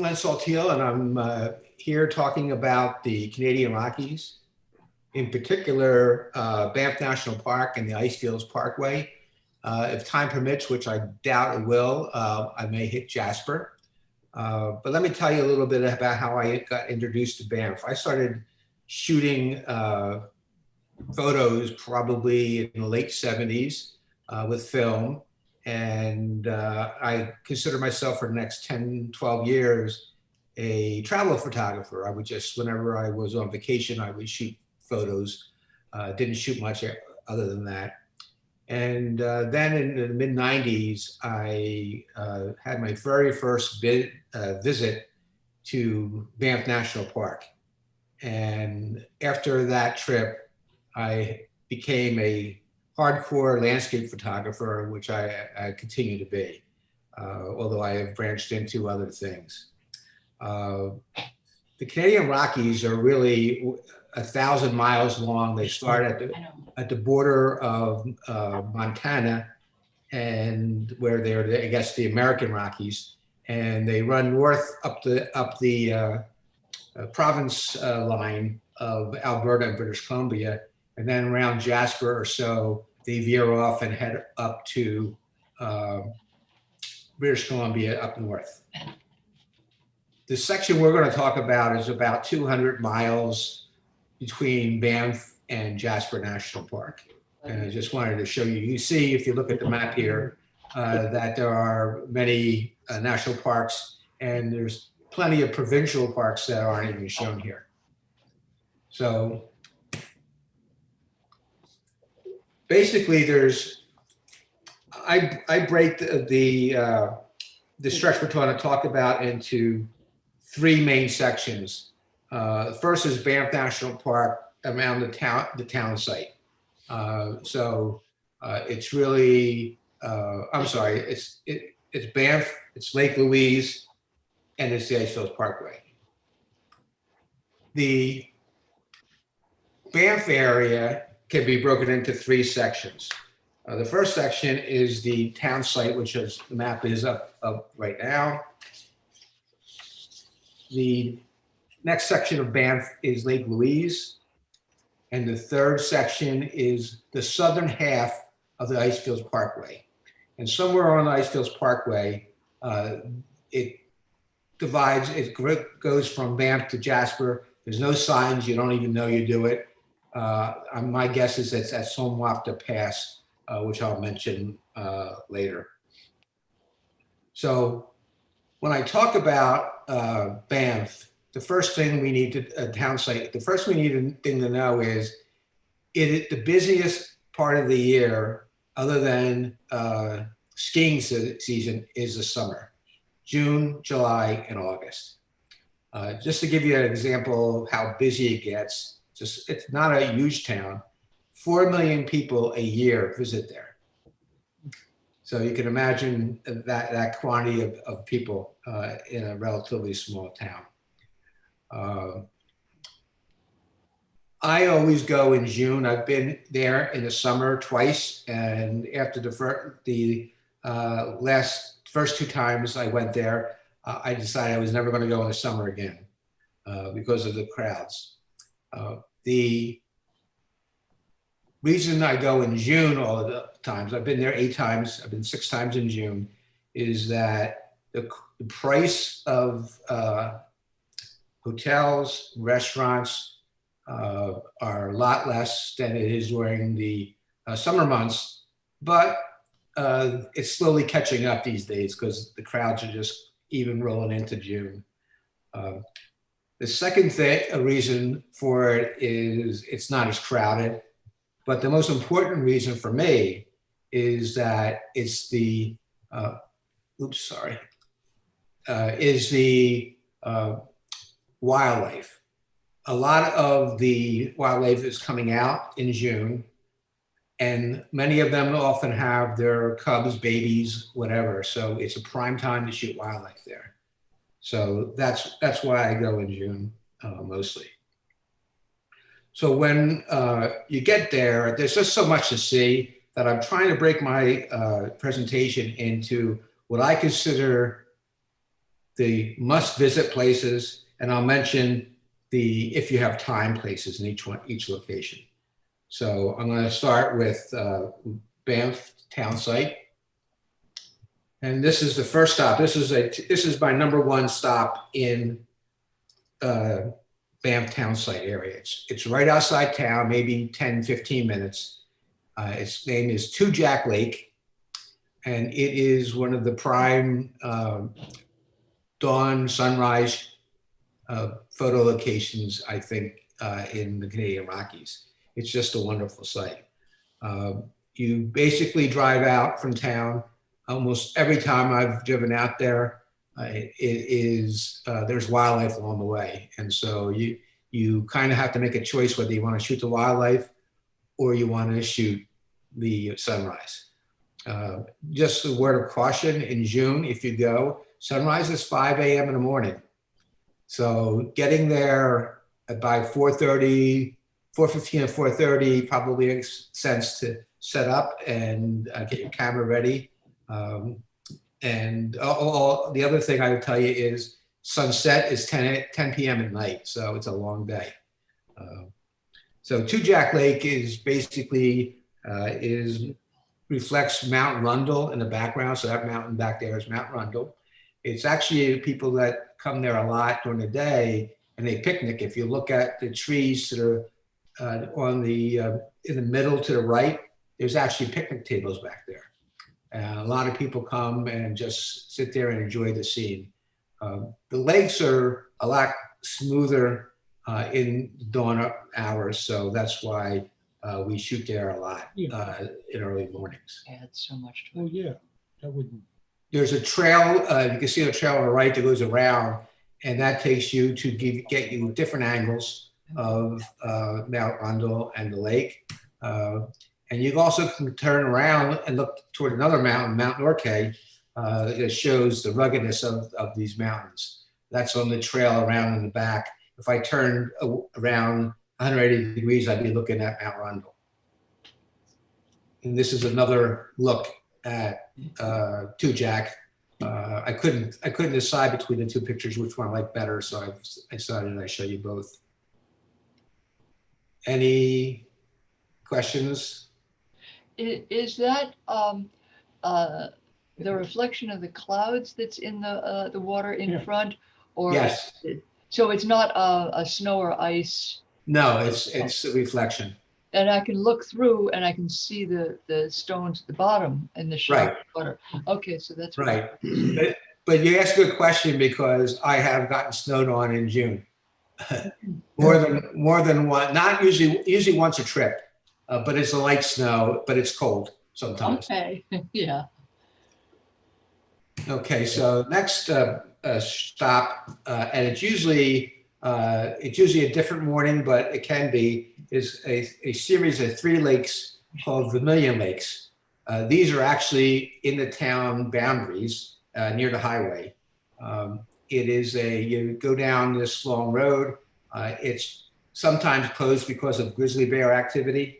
Len Saltiel, and I'm here talking about the Canadian Rockies, in particular Banff National Park and the Icefields Parkway. If time permits, which I doubt it will, I may hit Jasper. But let me tell you a little bit about how I got introduced to Banff. I started shooting photos probably in the late 70s with film. And I consider myself for the next 10, 12 years a travel photographer. I would just, whenever I was on vacation, I would shoot photos. Didn't shoot much other than that. And then in the mid 90s, I had my very first visit to Banff National Park. And after that trip, I became a hardcore landscape photographer, which I continue to be, although I have branched into other things. The Canadian Rockies are really 1,000 miles long. They start at the border of Montana, and where they're, I guess, the American Rockies, and they run north up the province line of Alberta and British Columbia, and then around Jasper or so, they veer off and head up to British Columbia up north. The section we're going to talk about is about 200 miles between Banff and Jasper National Park. And I just wanted to show you, you see, if you look at the map here, that there are many national parks, and there's plenty of provincial parks that aren't even shown here. So basically, I break the stretch we're trying to talk about into three main sections. The first is Banff National Park around the town site. It's really, I'm sorry, it's Banff, it's Lake Louise, and it's the Icefields Parkway. The Banff area can be broken into three sections. The first section is the town site, which is, the map is up right now. The next section of Banff is Lake Louise. And the third section is the southern half of the Icefields Parkway. And somewhere on the Icefields Parkway, it divides, it goes from Banff to Jasper. There's no signs, you don't even know you do it. My guess is it's at Somwapta Pass, which I'll mention later. So when I talk about Banff, the first thing we need to, town site, the first thing to know is the busiest part of the year, other than skiing season, is the summer, June, July, and August. Just to give you an example of how busy it gets, it's not a huge town. 4 million people a year visit there. So you can imagine that quantity of people in a relatively small town. I always go in June. I've been there in the summer twice, and after the first two times I went there, I decided I was never going to go in the summer again because of the crowds. The reason I go in June all of the times, I've been there 8 times, I've been 6 times in June, is that the price of hotels, restaurants are a lot less than it is during the summer months, but it's slowly catching up these days because the crowds are just even rolling into June. The second reason for it is it's not as crowded, but the most important reason for me is that it's the, wildlife. A lot of the wildlife is coming out in June, and many of them often have their cubs, babies, whatever. So it's a prime time to shoot wildlife there. So that's why I go in June mostly. So when you get there, there's just so much to see that I'm trying to break my presentation into what I consider the must-visit places, and I'll mention the if you have time places in each location. So I'm going to start with Banff town site. And this is the first stop. This is my number one stop in Banff town site area. It's right outside town, maybe 10, 15 minutes. Its name is Two Jack Lake, and it is one of the prime dawn sunrise photo locations, I think, in the Canadian Rockies. It's just a wonderful site. You basically drive out from town. Almost every time I've driven out there, there's wildlife along the way. And so you kind of have to make a choice whether you want to shoot the wildlife or you want to shoot the sunrise. Just a word of caution, in June, if you go, sunrise is 5 a.m. in the morning. So getting there by 4:30, 4:15 or 4:30 probably makes sense to set up and get your camera ready. And the other thing I would tell you is sunset is 10 p.m. at night, so it's a long day. So Two Jack Lake is basically reflects Mount Rundle in the background, so that mountain back there is Mount Rundle. It's actually people that come there a lot during the day and they picnic. If you look at the trees that are in the middle to the right, there's actually picnic tables back there. A lot of people come and just sit there and enjoy the scene. The lakes are a lot smoother in dawn hours, so that's why we shoot there a lot in early mornings. Adds so much to it. Oh yeah, that wouldn't. There's a trail, you can see the trail on the right that goes around, and that takes you to get you different angles of Mount Rundle and the lake. And you also can turn around and look toward another mountain, Mount Norquay, that shows the ruggedness of these mountains. That's on the trail around in the back. If I turned around 180 degrees, I'd be looking at Mount Rundle. And this is another look at Two Jack. I couldn't decide between the two pictures which one I like better, so I decided I'd show you both. Any questions? Is that the reflection of the clouds that's in the water in front, or yes? So it's not a snow or ice. No, it's a reflection. And I can look through and I can see the stones at the bottom in the shallow water. Okay, so that's right. But you asked a good question because I have gotten snowed on in June. more than one, not usually once a trip. But it's a light snow, but it's cold sometimes. Okay, yeah. Okay, so next stop, and it's usually a different morning, but it can be, is a series of 3 lakes called Vermilion Lakes. These are actually in the town boundaries near the highway. It is you go down this long road. It's sometimes closed because of grizzly bear activity.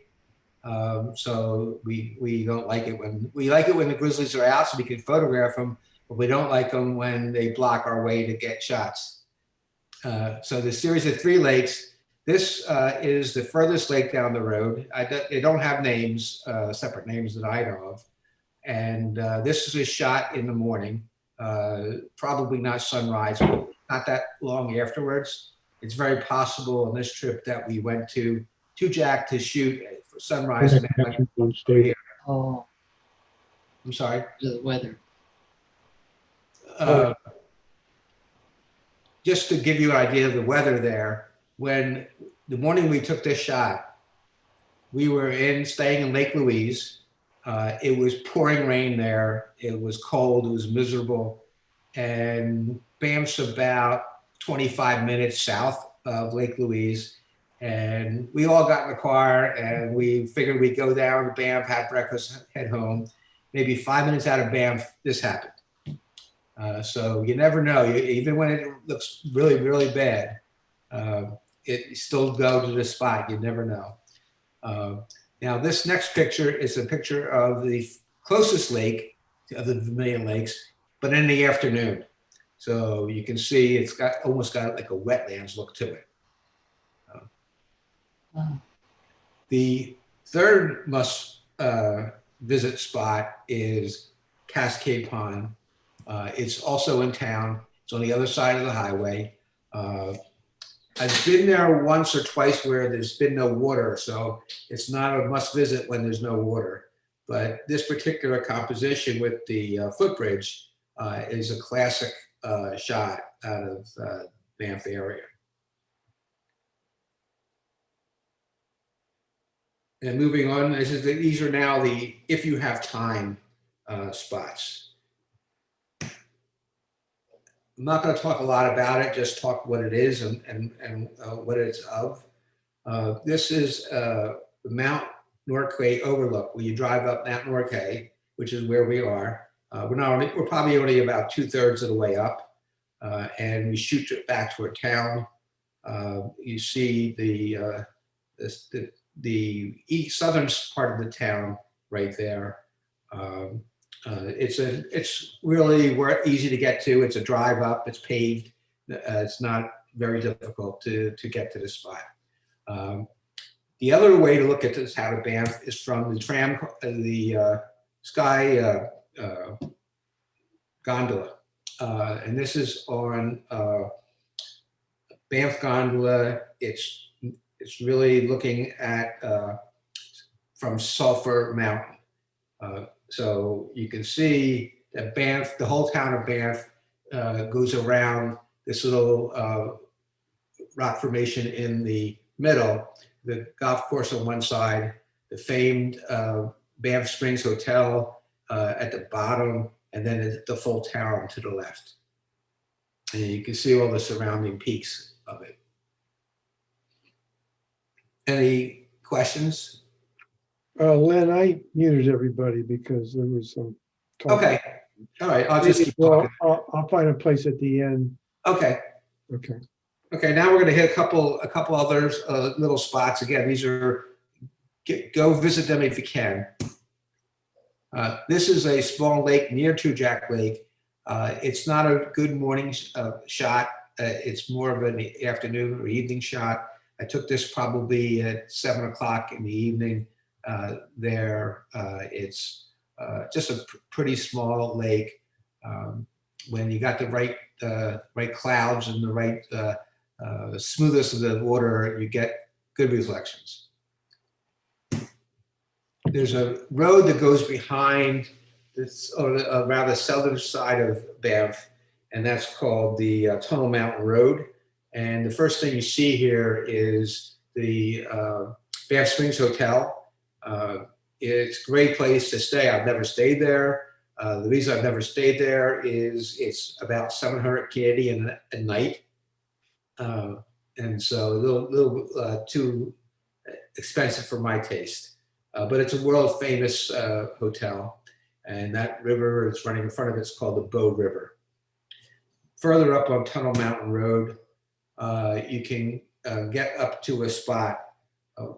So we don't like it when the grizzlies are out so we can photograph them, but we don't like them when they block our way to get shots. So the series of 3 lakes, this is the furthest lake down the road. They don't have names, separate names that I know of. And this is a shot in the morning, probably not sunrise, but not that long afterwards. It's very possible on this trip that we went to Two Jack to shoot for sunrise. Oh, I'm sorry. the weather. Just to give you an idea of the weather there, when the morning we took this shot, we were staying in Lake Louise. It was pouring rain there. It was cold. It was miserable. And Banff's about 25 minutes south of Lake Louise. And we all got in the car and we figured we'd go down to Banff, have breakfast, head home. Maybe 5 minutes out of Banff, this happened. So you never know. Even when it looks really, really bad, it still go to the spot. You never know. Now, this next picture is a picture of the closest lake of the Vermilion Lakes, but in the afternoon. So you can see it's got almost got like a wetlands look to it. The third must visit spot is Cascade Pond. It's also in town. It's on the other side of the highway. I've been there once or twice where there's been no water, so it's not a must visit when there's no water. But this particular composition with the footbridge is a classic shot out of Banff area. And moving on, these are now the if you have time spots. I'm not going to talk a lot about it, just talk what it is and what it's of. This is Mount Norquay Overlook, where you drive up Mount Norquay, which is where we are. We're probably only about 2/3 of the way up, and we shoot it back toward town. You see the southern part of the town right there. It's really easy to get to. It's a drive up. It's paved. It's not very difficult to get to the spot. The other way to look at this out of Banff is from the Sky gondola, and this is on Banff Gondola. It's really looking at from Sulphur Mountain. So you can see that Banff, the whole town of Banff, goes around this little rock formation in the middle, the golf course on one side, the famed Banff Springs Hotel at the bottom, and then the full town to the left. And you can see all the surrounding peaks of it. Any questions? Len, I muted everybody because there was some talk. Okay. All right. I'll just keep talking. I'll find a place at the end. Okay. Okay. Okay. Now we're going to hit a couple others little spots. Again, these are go visit them if you can. This is a small lake near Two Jack Lake. It's not a good morning shot. It's more of an afternoon or evening shot. I took this probably at 7 o'clock in the evening. It's just a pretty small lake. When you got the right clouds and the right smoothness of the water, you get good reflections. There's a road that goes behind this, around the southern side of Banff, and that's called the Tunnel Mountain Road. And the first thing you see here is the Banff Springs Hotel. It's a great place to stay. I've never stayed there. The reason I've never stayed there is it's about 700 Canadian a night. And so a little too expensive for my taste. But it's a world famous hotel. And that river is running in front of it. It's called the Bow River. Further up on Tunnel Mountain Road, you can get up to a spot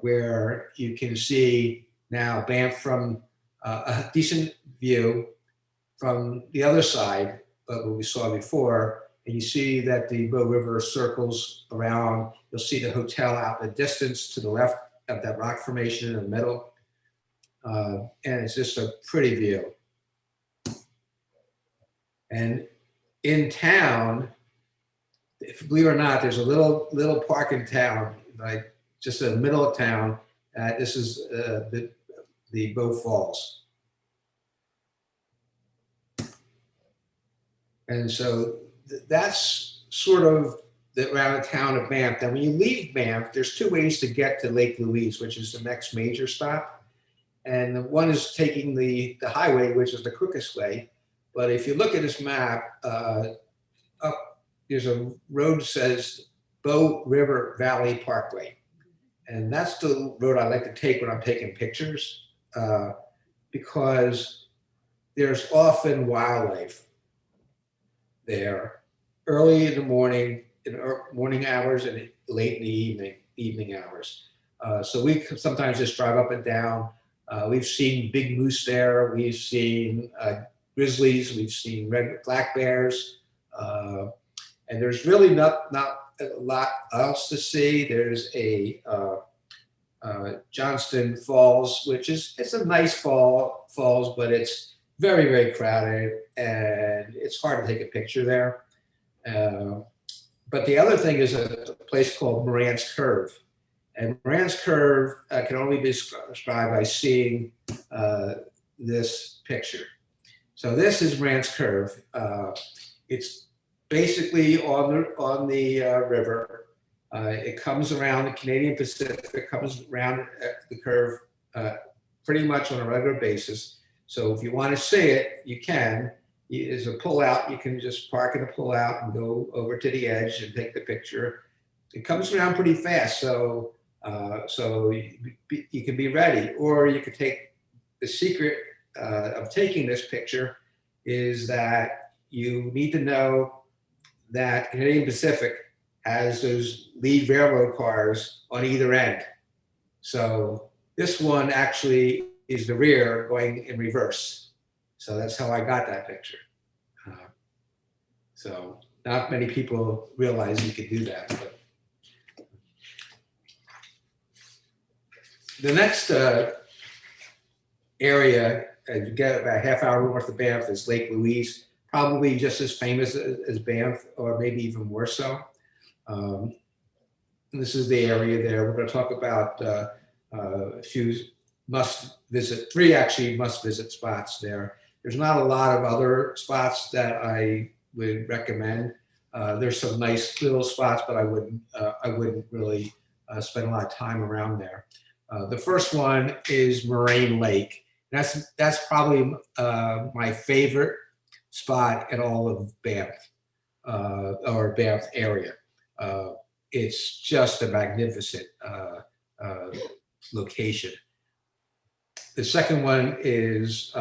where you can see now Banff from a decent view from the other side of what we saw before. And you see that the Bow River circles around. You'll see the hotel out in the distance to the left of that rock formation in the middle. And it's just a pretty view. And in town, if believe it or not, there's a little park in town, like just in the middle of town. This is the Bow Falls. And so that's sort of around the town of Banff. Now, when you leave Banff, there's two ways to get to Lake Louise, which is the next major stop. And one is taking the highway, which is the quickest way. But if you look at this map, there's a road that says Bow River Valley Parkway. And that's the road I like to take when I'm taking pictures because there's often wildlife there early in the morning, in morning hours, and late in the evening hours. So we sometimes just drive up and down. We've seen big moose there. We've seen grizzlies. We've seen black bears. And there's really not a lot else to see. There's a Johnston Falls, which it's a nice falls, but it's very, very crowded and it's hard to take a picture there. But the other thing is a place called Moran's Curve. And Moran's Curve can only be described by seeing this picture. So this is Moran's Curve. It's basically on the river. It comes around the Canadian Pacific, comes around the curve pretty much on a regular basis. So if you want to see it, you can. There's a pullout. You can just park in a pullout and go over to the edge and take the picture. It comes around pretty fast, so you can be ready. Or you could take the secret of taking this picture is that you need to know that Canadian Pacific has those lead railroad cars on either end. So this one actually is the rear going in reverse. So that's how I got that picture. So not many people realize you could do that. But the next area, you get about a half hour north of Banff, is Lake Louise, probably just as famous as Banff, or maybe even more so. And this is the area there. We're going to talk about a few three actually must-visit spots there. There's not a lot of other spots that I would recommend. There's some nice little spots, but I wouldn't really spend a lot of time around there. The first one is Moraine Lake. That's probably my favorite spot in all of Banff or Banff area. It's just a magnificent location. The second one is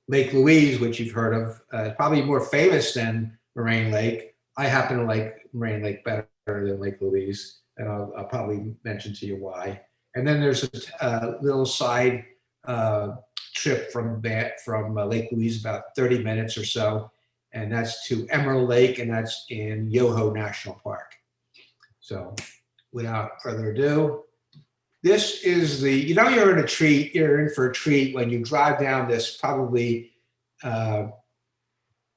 Lake Louise, which you've heard of, probably more famous than Moraine Lake. I happen to like Moraine Lake better than Lake Louise, and I'll probably mention to you why. And then there's a little side trip from Lake Louise, about 30 minutes or so, and that's to Emerald Lake, and that's in Yoho National Park. So without further ado, this is you're in for a treat when you drive down this probably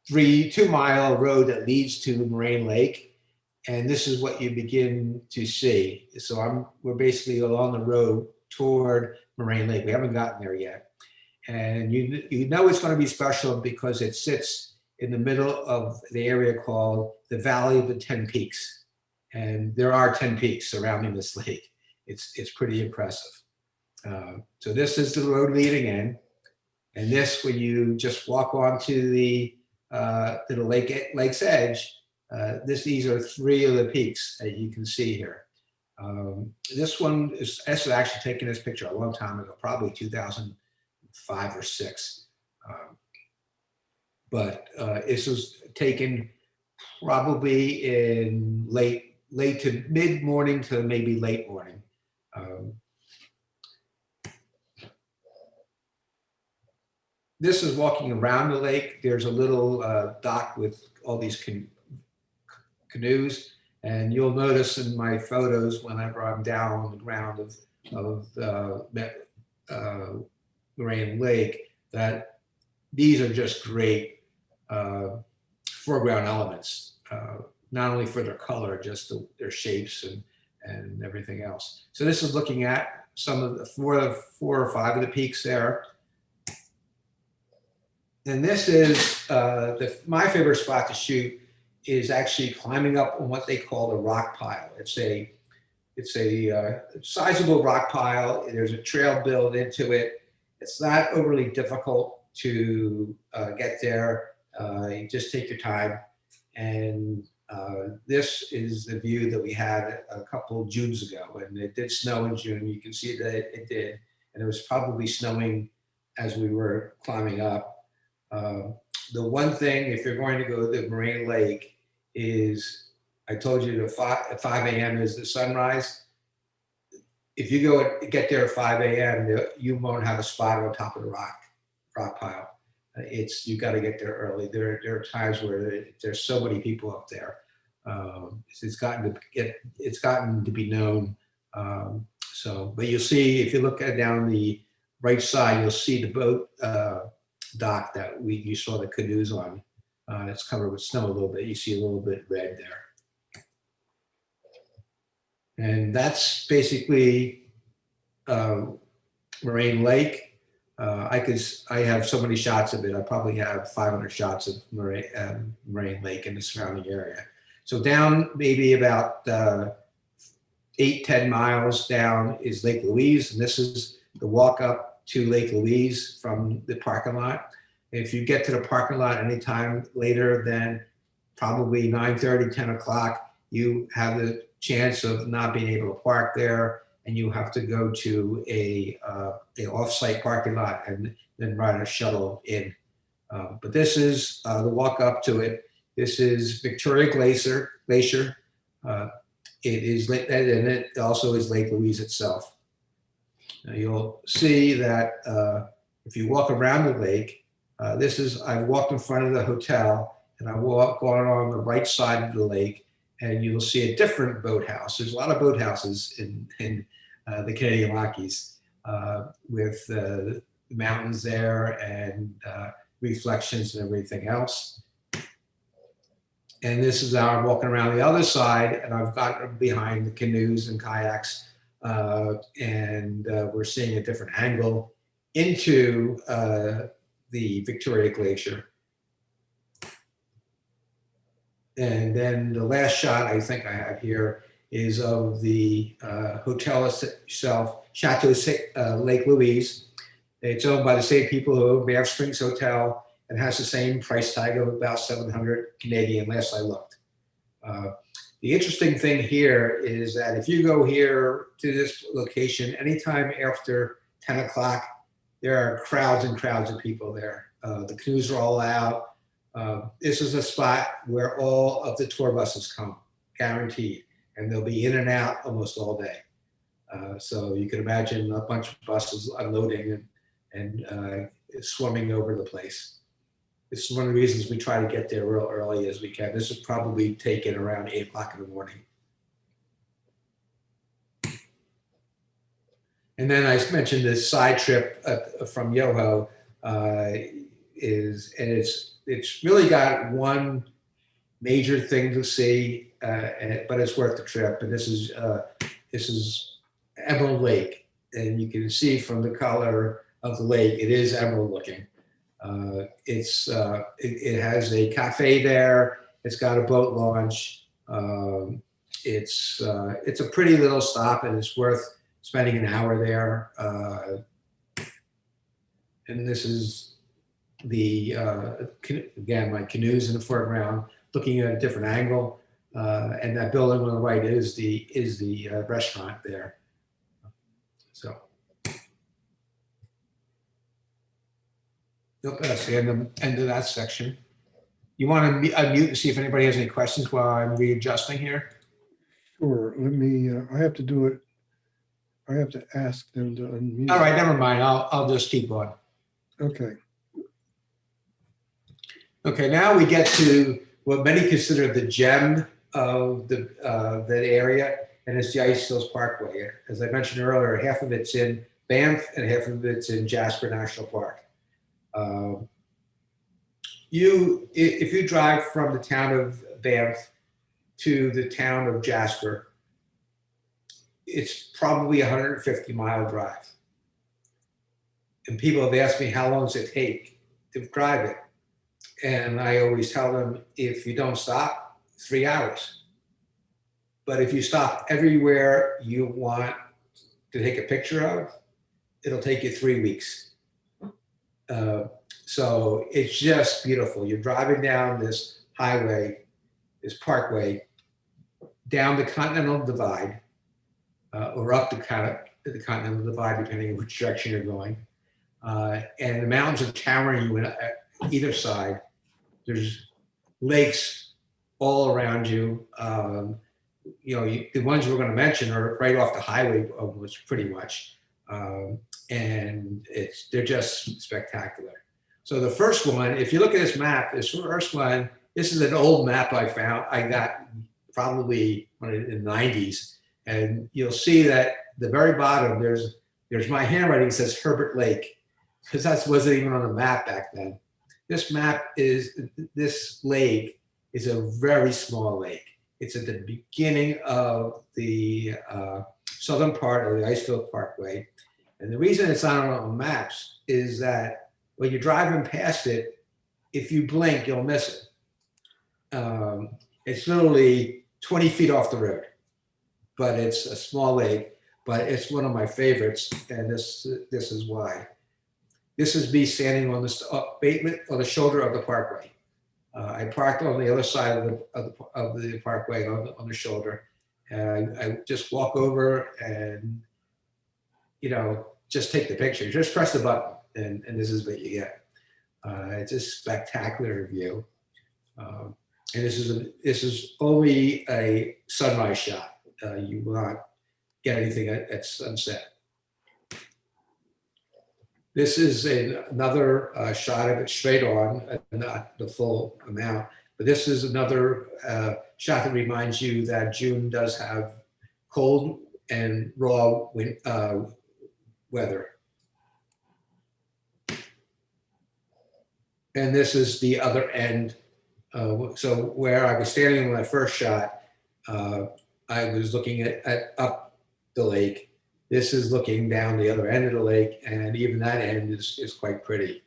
2-mile road that leads to Moraine Lake. And this is what you begin to see. So we're basically along the road toward Moraine Lake. We haven't gotten there yet. And you know it's going to be special because it sits in the middle of the area called the Valley of the 10 Peaks. And there are 10 peaks surrounding this lake. It's pretty impressive. So this is the road leading in. And this, when you just walk onto the lake's edge, these are 3 of the peaks that you can see here. This one is actually taken this picture a long time ago, probably 2005 or 6. But this was taken probably in late to mid-morning to maybe late morning. This is walking around the lake. There's a little dock with all these canoes, and you'll notice in my photos whenever I'm down on the ground of Moraine Lake that these are just great foreground elements, not only for their color, just their shapes and everything else. So this is looking at some of the 4 or 5 of the peaks there. And this is my favorite spot to shoot is actually climbing up on what they call the rock pile. It's a sizable rock pile. There's a trail built into it. It's not overly difficult to get there. You just take your time. And this is the view that we had a couple of Junes ago. And it did snow in June. You can see that it did. And it was probably snowing as we were climbing up. The one thing, if you're going to go to Moraine Lake, is I told you at 5 a.m. is the sunrise. If you get there at 5 a.m., you won't have a spot on top of the rock pile. You got to get there early. There are times where there's so many people up there. It's gotten to be known. But you'll see if you look at down the right side, you'll see the boat dock that you saw the canoes on. It's covered with snow a little bit. You see a little bit red there, and that's basically Moraine Lake. I have so many shots of it. I probably have 500 shots of Moraine Lake and the surrounding area. So down maybe about 8-10 miles down is Lake Louise, and this is the walk up to Lake Louise from the parking lot. If you get to the parking lot anytime later than probably 9:30, 10 o'clock, you have the chance of not being able to park there, and you have to go to a off-site parking lot and then ride a shuttle in. But this is the walk up to it. This is Victoria Glacier. It is, and it also is Lake Louise itself. Now you'll see that if you walk around the lake, I've walked in front of the hotel, and I walk on the right side of the lake, and you'll see a different boathouse. There's a lot of boathouses in the Canadian Rockies with the mountains there and reflections and everything else. And this is how I'm walking around the other side, and I've got behind the canoes and kayaks, and we're seeing a different angle into the Victoria Glacier. And then the last shot I think I have here is of the hotel itself, Chateau Lake Louise. It's owned by the same people who own Banff Springs Hotel, and has the same price tag of about 700 Canadian last I looked. The interesting thing here is that if you go here to this location anytime after 10 o'clock, there are crowds and crowds of people there. The canoes are all out. This is a spot where all of the tour buses come, guaranteed, and they'll be in and out almost all day. So you can imagine a bunch of buses unloading and swarming over the place. This is one of the reasons we try to get there real early as we can. This would probably take it around 8 o'clock in the morning. And then I mentioned this side trip from Yoho it's really got one major thing to see, but it's worth the trip. And this is Emerald Lake, and you can see from the color of the lake, it is emerald looking. It has a cafe there. It's got a boat launch. It's a pretty little stop, and it's worth spending an hour there. And this is again, my canoes in the foreground, looking at a different angle. And that building on the right is the restaurant there. So. Nope, that's the end of that section. You want to unmute and see if anybody has any questions while I'm readjusting here? Sure, let me, I have to do it. I have to ask them to unmute. All right, never mind. I'll just keep going. Okay. Okay, now we get to what many consider the gem of that area, and it's the Ice Hills Parkway. As I mentioned earlier, half of it's in Banff and half of it's in Jasper National Park. If you drive from the town of Banff to the town of Jasper, it's probably a 150-mile drive. And people have asked me, how long does it take to drive it? And I always tell them, if you don't stop, 3 hours. But if you stop everywhere you want to take a picture of, it'll take you 3 weeks. So it's just beautiful. You're driving down this highway, this parkway, down the Continental Divide, or up the Continental Divide, depending on which direction you're going. And the mountains are towering you in either side. There's lakes all around you. The ones we're going to mention are right off the highway, almost pretty much. And they're just spectacular. So the first one, if you look at this map, this first one, this is an old map I found. I got probably in the 90s. And you'll see that the very bottom, there's my handwriting says Herbert Lake, because that wasn't even on the map back then. This lake is a very small lake. It's at the beginning of the southern part of the Icefield Parkway. And the reason it's not on maps is that when you're driving past it, if you blink, you'll miss it. It's literally 20 feet off the road, but it's a small lake, but it's one of my favorites. And this is why. This is me standing on the shoulder of the parkway. I parked on the other side of the parkway on the shoulder. And I just walk over and, just take the picture. Just press the button and this is what you get. It's a spectacular view. And this is only a sunrise shot. You will not get anything at sunset. This is another shot of it straight on, not the full amount, but this is another shot that reminds you that June does have cold and raw weather. And this is the other end. So where I was standing when I first shot, I was looking at up the lake. This is looking down the other end of the lake, and even that end is quite pretty.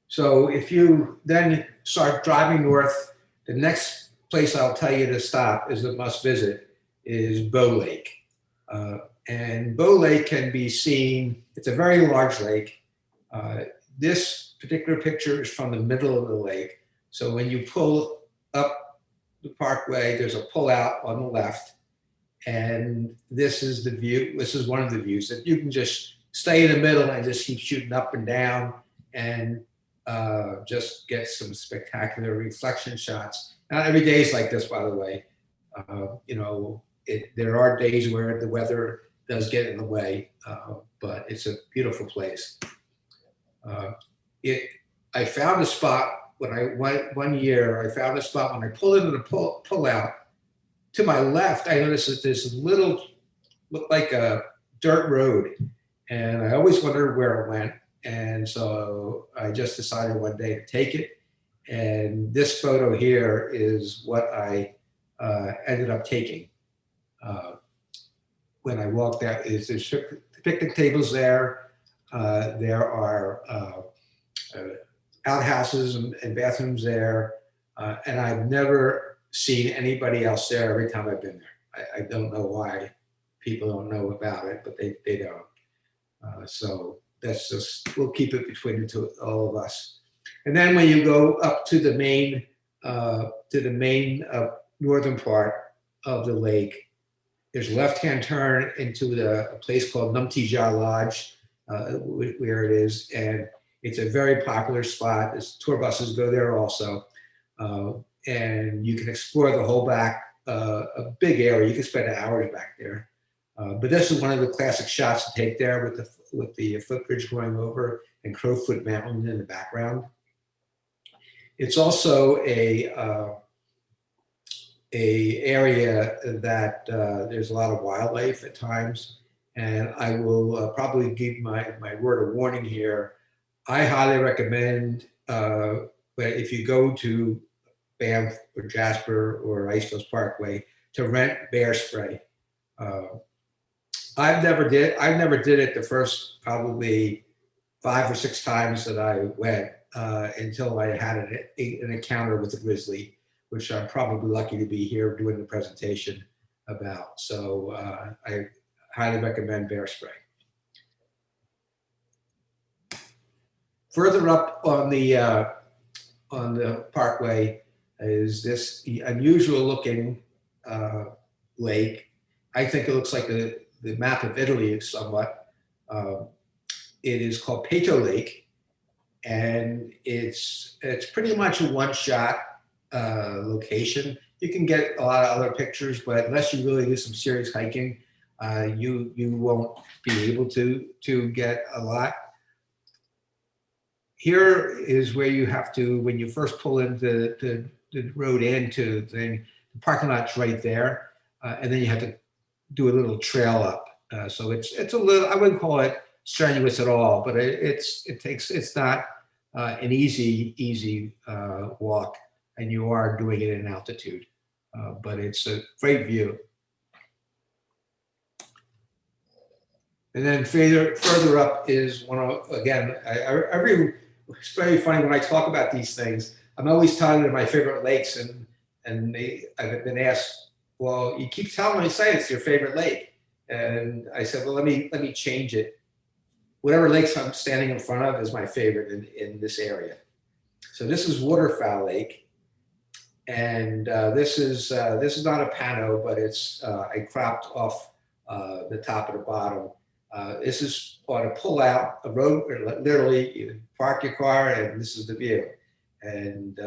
So if you then start driving north, the next place I'll tell you to stop is a must visit is Bow Lake. And Bow Lake can be seen, it's a very large lake. This particular picture is from the middle of the lake. So when you pull up the parkway, there's a pull out on the left. And this is the view, this is one of the views that you can just stay in the middle and just keep shooting up and down and just get some spectacular reflection shots. Not every day is like this, by the way. There are days where the weather does get in the way, but it's a beautiful place. I found a spot when I went one year. I found a spot when I pulled into the pull out. To my left, I noticed that this little looked like a dirt road, and I always wondered where it went. And so I just decided one day to take it. And this photo here is what I ended up taking. When I walked out, there's picnic tables there. There are outhouses and bathrooms there. And I've never seen anybody else there every time I've been there. I don't know why people don't know about it, but they don't. So that's just, we'll keep it between the two, all of us. And then when you go up to the main northern part of the lake, there's a left-hand turn into a place called Numtija Lodge, where it is, and it's a very popular spot. Tour buses go there also, and you can explore the whole back, a big area. You can spend hours back there. But this is one of the classic shots to take there with the footbridge going over and Crowfoot Mountain in the background. It's also a area that there's a lot of wildlife at times, and I will probably give my word of warning here. I highly recommend if you go to Banff or Jasper or Icefields Parkway to rent bear spray. I never did it the first probably 5 or 6 times that I went until I had an encounter with a grizzly, which I'm probably lucky to be here doing the presentation about. So I highly recommend bear spray. Further up on the parkway is this unusual looking lake. I think it looks like the map of Italy somewhat. It is called Pato Lake, and it's pretty much a one-shot location. You can get a lot of other pictures, but unless you really do some serious hiking, you won't be able to get a lot. Here is where you have to, when you first pull into the road into the thing, the parking lot's right there, and then you have to do a little trail up. So it's a little, I wouldn't call it strenuous at all, but it's not an easy walk, and you are doing it in altitude, but it's a great view. And then further up is one of, again, it's very funny when I talk about these things. I'm always telling them my favorite lakes, and I've been asked, well, you keep telling me, say it's your favorite lake, and I said, well, let me change it. Whatever lakes I'm standing in front of is my favorite in this area. So this is Waterfowl Lake, and this is not a pano, but it's I cropped off the top and the bottom. This is on a pull-out, a road where literally you park your car and this is the view. And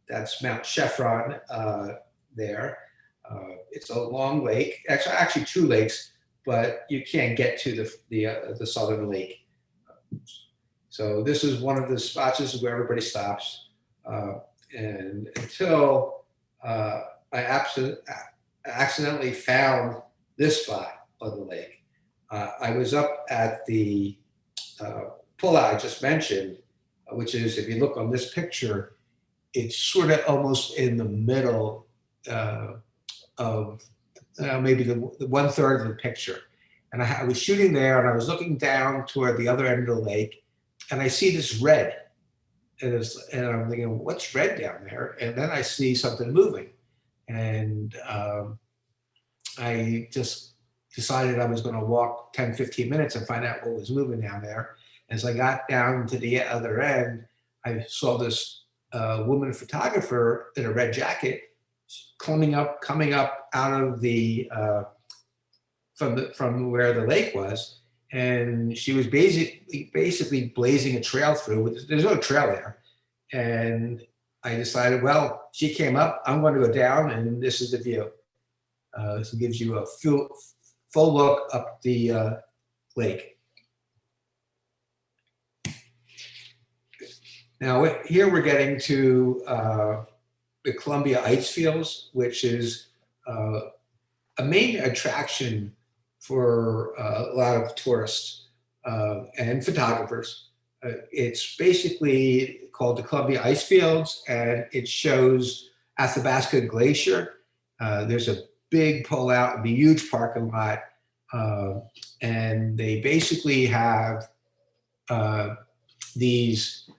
that's Mount Chestertown there. It's a long lake, actually two lakes, but you can't get to the southern lake. So this is one of the spots, this is where everybody stops. And until I accidentally found this spot on the lake. I was up at the pull-out I just mentioned, which is, if you look on this picture, it's sort of almost in the middle of maybe the 1/3 of the picture. And I was shooting there, and I was looking down toward the other end of the lake, and I see this red. And I'm thinking, what's red down there? And then I see something moving. And I just decided I was going to walk 10, 15 minutes and find out what was moving down there. As I got down to the other end, I saw this woman photographer in a red jacket coming up out of the from where the lake was, and she was basically blazing a trail through. There's no trail there, and I decided, well, she came up, I'm going to go down, and this is the view. This gives you a full look up the lake. Now here we're getting to the Columbia Ice Fields, which is a main attraction for a lot of tourists and photographers. It's basically called the Columbia Ice Fields, and it shows Athabasca Glacier. There's a big pull-out, a huge parking lot, and they basically have these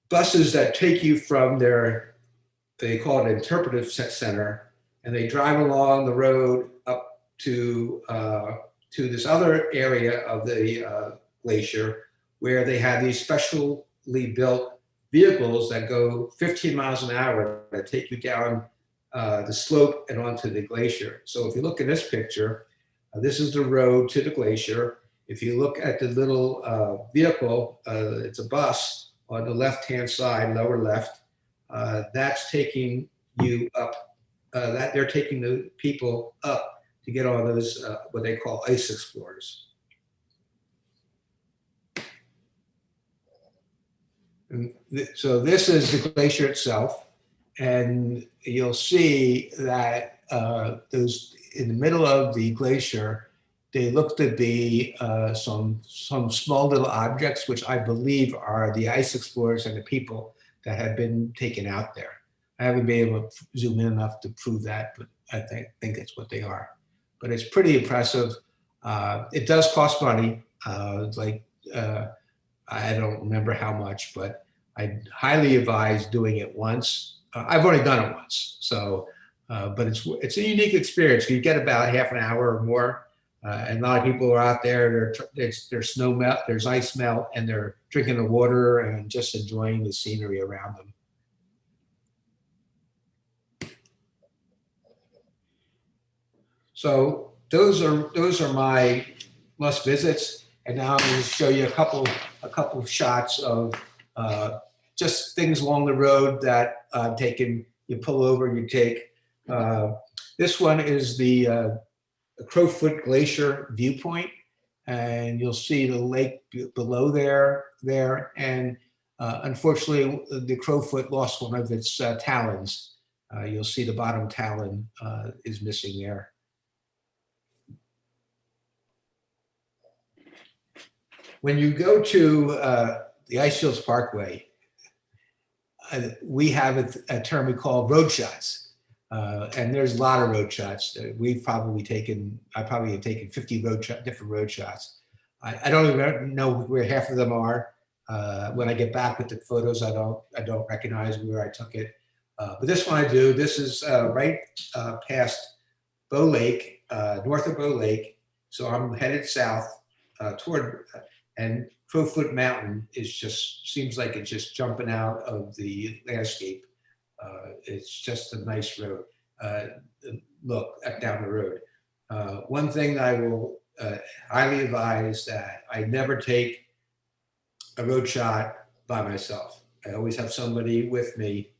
buses that take you from they call it an interpretive center, and they drive along the road up to this other area of the glacier, where they have these specially built vehicles that go 15 miles an hour that take you down the slope and onto the glacier. So if you look at this picture, this is the road to the glacier. If you look at the little vehicle, it's a bus on the left-hand side, lower left, that's taking you up, they're taking the people up to get on those, what they call ice explorers. And so this is the glacier itself. And you'll see that those in the middle of the glacier, they look to be some small little objects, which I believe are the ice explorers and the people that have been taken out there. I haven't been able to zoom in enough to prove that, but I think that's what they are. But it's pretty impressive. It does cost money. I don't remember how much, but I highly advise doing it once. I've already done it once, so but it's a unique experience. You get about half an hour or more, and a lot of people are out there. There's snow melt, there's ice melt, and they're drinking the water and just enjoying the scenery around them. So those are my must visits, and now I'm going to show you a couple of shots of just things along the road that I've taken. You pull over, you take. This one is the Crowfoot Glacier viewpoint, and you'll see the lake below there. And unfortunately, the Crowfoot lost one of its talons. You'll see the bottom talon is missing there. When you go to the Icefields Parkway, we have a term we call road shots. And there's a lot of road shots. I've probably taken 50 different road shots. I don't even know where half of them are. When I get back with the photos, I don't recognize where I took it. But this one I do. This is right past Bow Lake, north of Bow Lake. So I'm headed south toward, and Crowfoot Mountain seems like it's just jumping out of the landscape. It's just a nice road. Look down the road. One thing I will highly advise that I never take a road shot by myself. I always have somebody with me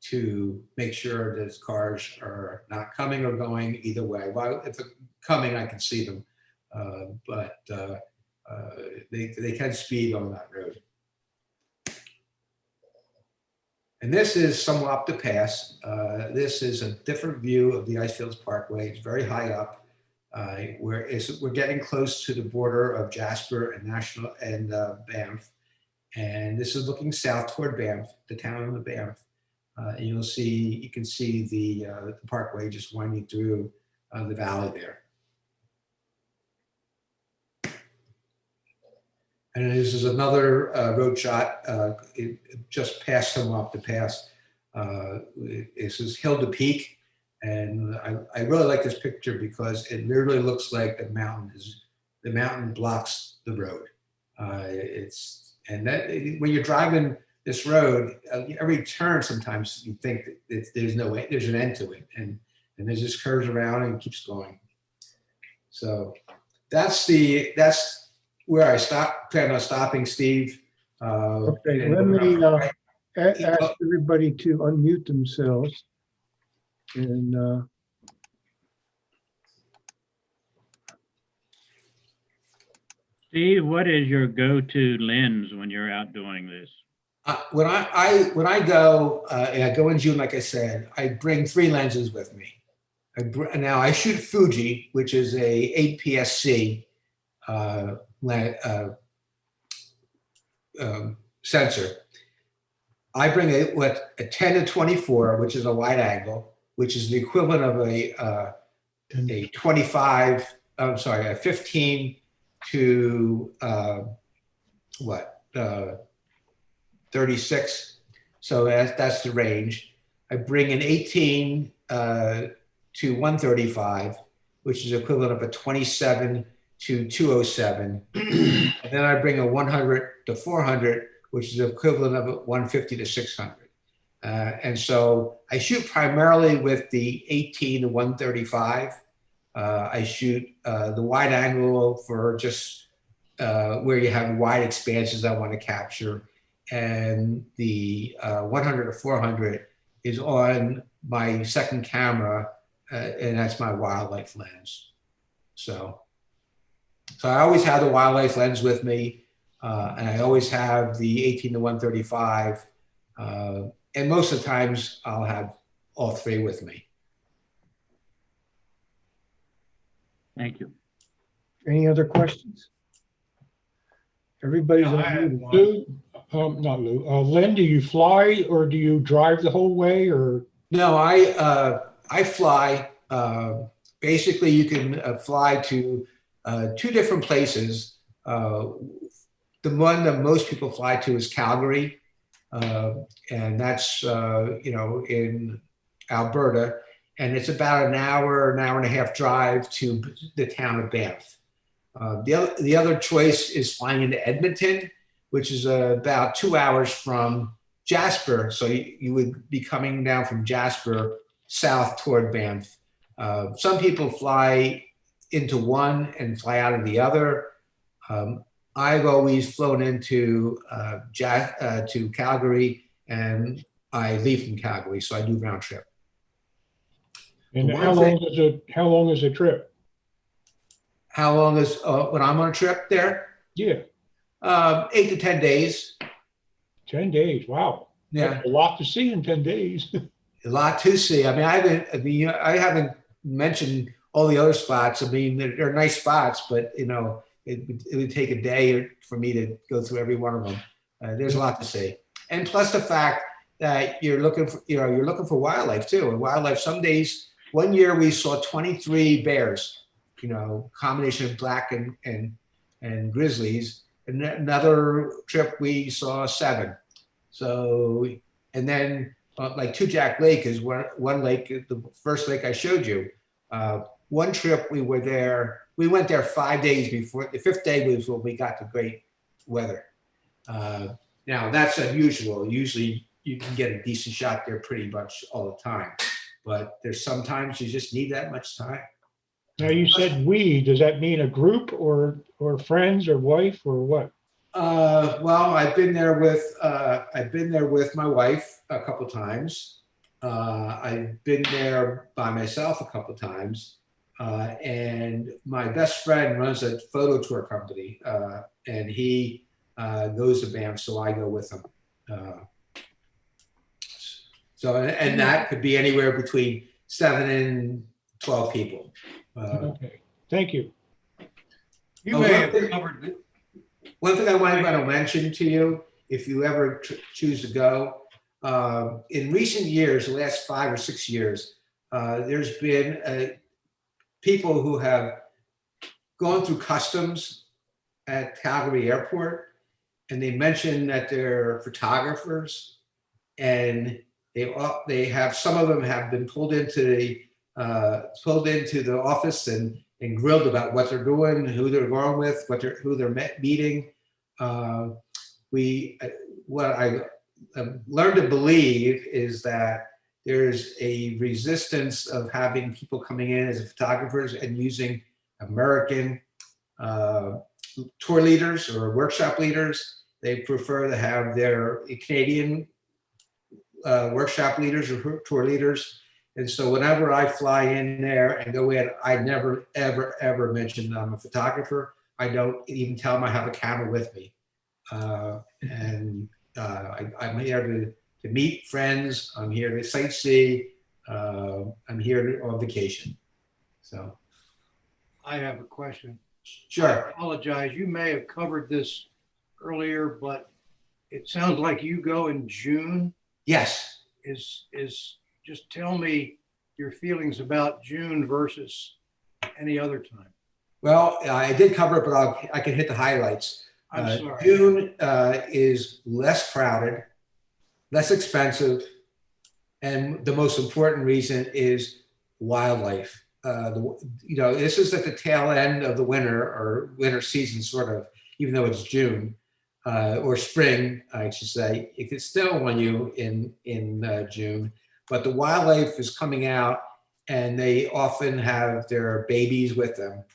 to make sure that cars are not coming or going either way. Well, if they're coming, I can see them, but they can speed on that road. And this is somewhat up the pass. This is a different view of the Icefields Parkway. It's very high up. We're getting close to the border of Jasper and Banff. And this is looking south toward Banff, the town of Banff. And you can see the parkway just winding through the valley there. And this is another road shot. It just passed them off the pass. This is Hill to Peak. And I really like this picture because it literally looks like the mountain blocks the road. When you're driving this road, every turn sometimes you think that there's no way, there's an end to it. And it just curves around and keeps going. So that's where I plan on stopping, Steve. Okay, let me ask everybody to unmute themselves. And Steve, what is your go-to lens when you're out doing this? When I go and I go in June, like I said, I bring 3 lenses with me. Now I shoot Fuji, which is a 8 PSC sensor. I bring a 10 to 24, which is a wide angle, which is the equivalent of a 15 to 36. So that's the range. I bring an 18 to 135, which is equivalent of a 27 to 207. And then I bring a 100 to 400, which is equivalent of a 150 to 600. And so I shoot primarily with the 18 to 135. I shoot the wide angle for just where you have wide expanses I want to capture. And the 100 to 400 is on my second camera, and that's my wildlife lens. So I always have the wildlife lens with me, and I always have the 18 to 135. And most of the times I'll have all 3 with me. Thank you. any other questions? Everybody's Yeah, I had unmuted. one. Not Lou. Len, do you fly or do you drive the whole way or? No, I fly. Basically, you can fly to 2 different places. The one that most people fly to is Calgary, and that's in Alberta, and it's about an hour and a half drive to the town of Banff. The other choice is flying into Edmonton, which is about 2 hours from Jasper. So you would be coming down from Jasper south toward Banff. Some people fly into one and fly out of the other. I've always flown into to Calgary, and I leave from Calgary, so I do round trip. And One how thing- long is the trip? How long is, when I'm on a trip there? Yeah, 8 to 10 days. 10 days. Wow. Yeah. That's a lot to see in 10 days. A lot to see. I mean, I haven't mentioned all the other spots. I mean, they're nice spots, but it would take a day for me to go through every one of them. There's a lot to see, and plus the fact that you're looking for wildlife too. And wildlife, some days, one year we saw 23 bears. Combination of black and grizzlies. And another trip we saw 7. So, and then like Two Jack Lake is one lake, the first lake I showed you. One trip we went there 5 days before. The 5th day was when we got the great weather. Now that's unusual. Usually you can get a decent shot there pretty much all the time, but there's sometimes you just need that much time. Now you said we, does that mean a group or friends or wife or what? Well, I've been there with my wife a couple times. I've been there by myself a couple times. And my best friend runs a photo tour company, and he goes to Banff, so I go with him. And that could be anywhere between 7 and 12 people. Okay, thank you. You may have covered it. One thing I wanted to mention to you, if you ever choose to go, in recent years, the last 5 or 6 years, there's been people who have gone through customs at Calgary Airport, and they mention that they're photographers, and they have, some of them have been pulled into the office and grilled about what they're doing, who they're going with, who they're meeting. What I learned to believe is that there's a resistance of having people coming in as photographers and using American tour leaders or workshop leaders. They prefer to have their Canadian workshop leaders or tour leaders. And so whenever I fly in there and go in, I never, ever, ever mention I'm a photographer. I don't even tell them I have a camera with me. I'm here to meet friends. I'm here to sightsee. I'm here on vacation. So. I have a question. Sure. I apologize. You may have covered this earlier, but it sounds like you go in June. Yes. Just tell me your feelings about June versus any other time. Well, I did cover it, but I can hit the highlights. I'm sorry. June is less crowded, less expensive, and the most important reason is wildlife. This is at the tail end of the winter season, sort of, even though it's June or spring, I should say. It could snow on you in June, but the wildlife is coming out, and they often have their babies with them.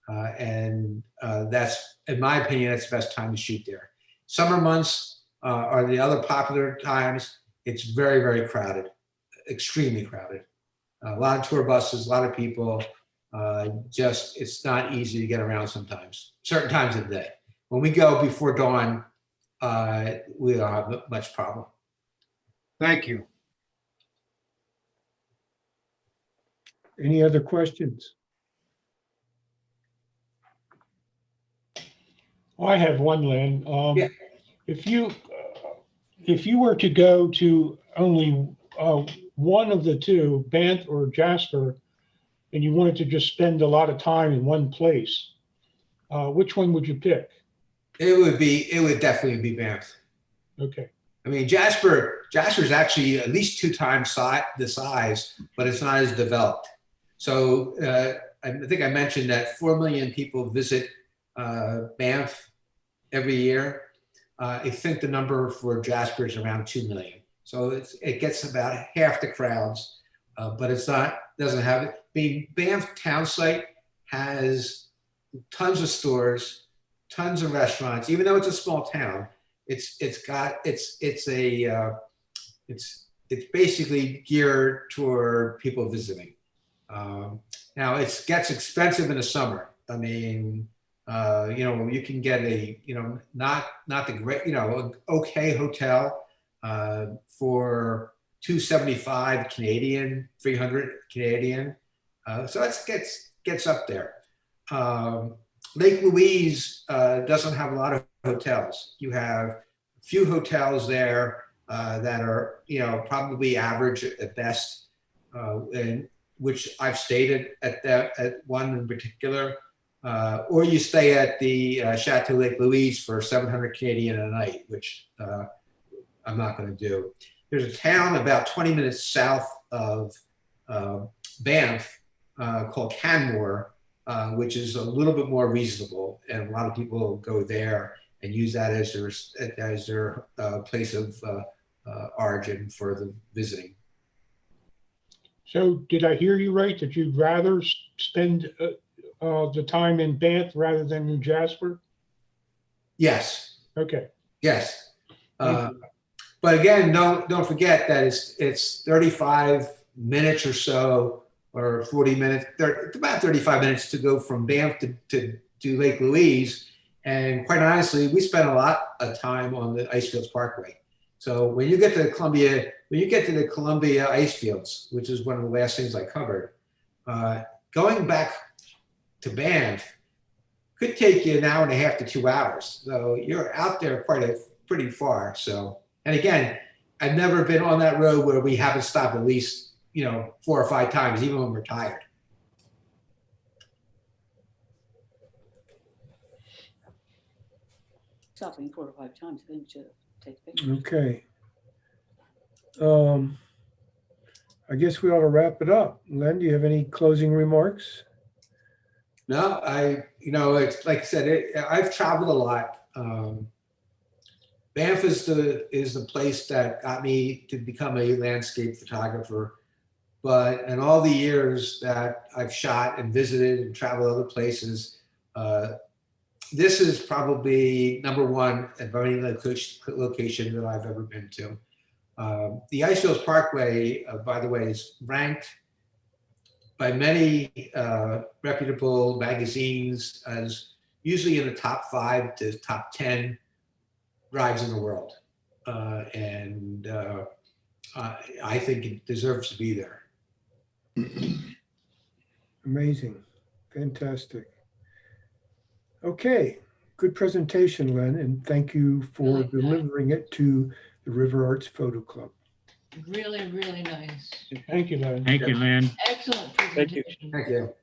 And that's, in my opinion, that's the best time to shoot there. Summer months are the other popular times. It's very, very crowded, extremely crowded. A lot of tour buses, a lot of people. It's not easy to get around sometimes, certain times of the day. When we go before dawn, we don't have much problem. Thank you. Any other questions? I have one, Len. Yeah. If you were to go to only one of the two, Banff or Jasper, and you wanted to just spend a lot of time in one place, which one would you pick? It would definitely be Banff. Okay. I mean, Jasper's actually at least 2 times the size, but it's not as developed. So I think I mentioned that 4 million people visit Banff every year. I think the number for Jasper is around 2 million. So it gets about half the crowds, but doesn't have it. I mean, Banff town site has tons of stores, tons of restaurants. Even though it's a small town, it's basically geared toward people visiting. Now it gets expensive in the summer. I mean, you can get a, not the great, okay hotel for $275 Canadian, 300 Canadian. So it gets up there. Lake Louise doesn't have a lot of hotels. You have a few hotels there that are, probably average at best, and which I've stayed at one in particular, or you stay at the Chateau Lake Louise for 700 Canadian a night, which I'm not going to do. There's a town about 20 minutes south of Banff called Canmore, which is a little bit more reasonable, and a lot of people go there and use that as their place of origin for the visiting. So did I hear you right that you'd rather spend the time in Banff rather than in Jasper? Yes, Okay. yes. But again, don't forget that it's 35 minutes or so, or 40 minutes. It's about 35 minutes to go from Banff to Lake Louise. And quite honestly, we spent a lot of time on the Icefields Parkway. So when you get to the Columbia Icefields, which is one of the last things I covered, going back to Banff could take you an hour and a half to 2 hours. So you're out there pretty far. So, and again, I've never been on that road where we haven't stopped at least 4 or 5 times, even when we're tired. Stopping 4 or 5 times, then to take pictures. Okay. I guess we ought to wrap it up. Len, do you have any closing remarks? No, it's like I said, I've traveled a lot. Banff is the place that got me to become a landscape photographer. But in all the years that I've shot and visited and traveled other places, this is probably #1 adventure location that I've ever been to. The Icefields Parkway, by the way, is ranked by many reputable magazines as usually in the top 5 to top 10 drives in the world. And I think it deserves to be there. Amazing. Fantastic. Okay. Good presentation, Len, and thank you for delivering it to the RiverArts Photo Club. Really, really nice. Thank you, Len. Thank you, Lynn. Excellent Thank you. presentation. Thank you.